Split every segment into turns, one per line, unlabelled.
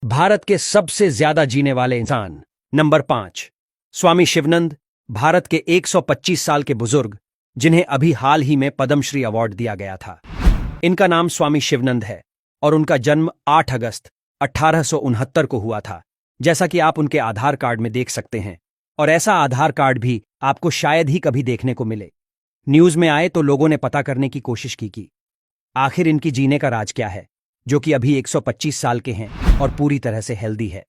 भारत के सबसे ज्यादा जीने वाले इंसान। नंबर 5, स्वामी शिवानंद, भारत के 125 साल के बुजुर्ग, जिन्हें अभी हाल ही में पद्मश्री अवार्ड दिया गया था। इनका नाम स्वामी शिवानंद है और उनका जन्म 8 अगस्त 1869 को हुआ था, जैसा कि आप उनके आधार कार्ड में देख सकते हैं। और ऐसा आधार कार्ड भी आपको शायद ही कभी देखने को मिले। न्यूज में आए तो लोगों ने पता करने की कोशिश की आखिर इनकी जीने का राज क्या है, जो कि अभी 125 साल के हैं और पूरी तरह से हेल्दी है।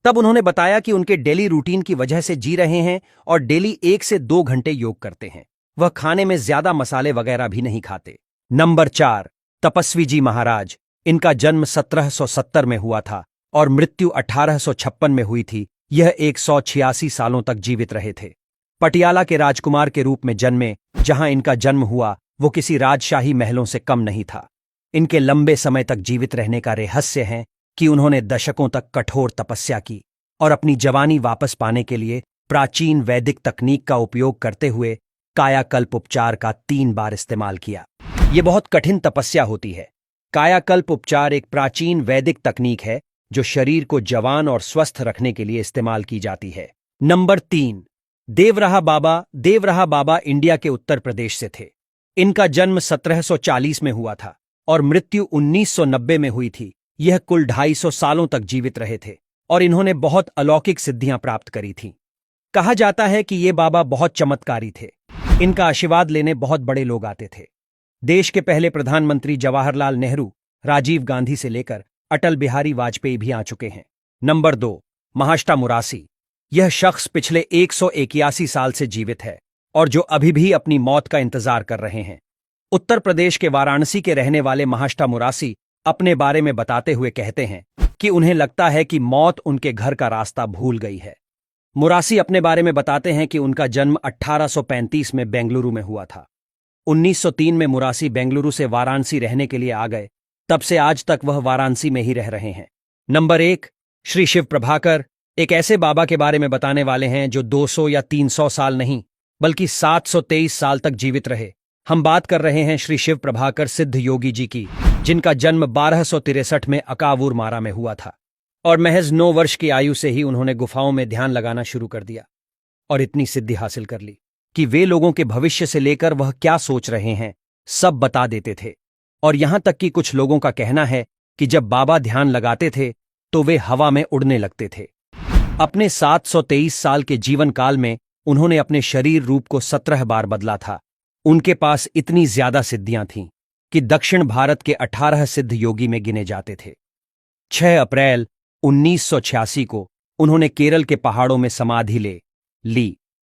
तब उन्होंने बताया कि उनके डेली रूटीन की वजह से जी रहे हैं और डेली 1 से 2 घंटे योग करते हैं। वह खाने में ज्यादा मसाले वगैरह भी नहीं खाते। नंबर 4, तपस्वी जी महाराज। इनका जन्म 1770 में हुआ था और मृत्यु 1856 में हुई थी। यह 186 सालों तक जीवित रहे थे। पटियाला के राजकुमार के रूप में जन्मे। जहां इनका जन्म हुआ वो किसी राजशाही महलों से कम नहीं था। इनके लंबे समय तक जीवित रहने का रहस्य है कि उन्होंने दशकों तक कठोर तपस्या की और अपनी जवानी वापस पाने के लिए प्राचीन वैदिक तकनीक का उपयोग करते हुए कायाकल्प उपचार का 3 बार इस्तेमाल किया। ये बहुत कठिन तपस्या होती है। कायाकल्प उपचार एक प्राचीन वैदिक तकनीक है जो शरीर को जवान और स्वस्थ रखने के लिए इस्तेमाल की जाती है। नंबर 3, देवराहा बाबा। देवराहा बाबा इंडिया के उत्तर प्रदेश से थे। इनका जन्म 1740 में हुआ था और मृत्यु 1990 में हुई थी। यह कुल 250 सालों तक जीवित रहे थे और इन्होंने बहुत अलौकिक सिद्धियां प्राप्त करी थीं। कहा जाता है कि ये बाबा बहुत चमत्कारी थे। इनका आशीर्वाद लेने बहुत बड़े लोग आते थे। देश के पहले प्रधानमंत्री जवाहरलाल नेहरू, राजीव गांधी से लेकर अटल बिहारी वाजपेयी भी आ चुके हैं। नंबर 2, महाष्टा मुरासी। यह शख्स पिछले 181 साल से जीवित है और जो अभी भी अपनी मौत का इंतजार कर रहे हैं। उत्तर प्रदेश के वाराणसी के रहने वाले महाष्टा मुरासी अपने बारे में बताते हुए कहते हैं कि उन्हें लगता है कि मौत उनके घर का रास्ता भूल गई है। मुरासी अपने बारे में बताते हैं कि उनका जन्म 1835 में बेंगलुरु में हुआ था। 1903 में मुरासी बेंगलुरु से वाराणसी रहने के लिए आ गए। तब से आज तक वह वाराणसी में ही रह रहे हैं। नंबर 1, श्री शिव प्रभाकर। एक ऐसे बाबा के बारे में बताने वाले हैं जो 200 या 300 साल नहीं बल्कि 723 साल तक जीवित रहे। हम बात कर रहे हैं श्री शिव प्रभाकर सिद्ध योगी जी की, जिनका जन्म 1263 में अकावूर मारा में हुआ था और महज 9 वर्ष की आयु से ही उन्होंने गुफाओं में ध्यान लगाना शुरू कर दिया और इतनी सिद्धि हासिल कर ली कि वे लोगों के भविष्य से लेकर वह क्या सोच रहे हैं सब बता देते थे। और यहां तक कि कुछ लोगों का कहना है कि जब बाबा ध्यान लगाते थे तो वे हवा में उड़ने लगते थे। अपने 723 साल के जीवन काल में उन्होंने अपने शरीर रूप को 17 बार बदला था। उनके पास इतनी ज्यादा सिद्धियां थीं कि दक्षिण भारत के 18 सिद्ध योगी में गिने जाते थे। 6 अप्रैल 1986 को उन्होंने केरल के पहाड़ों में समाधि ले ली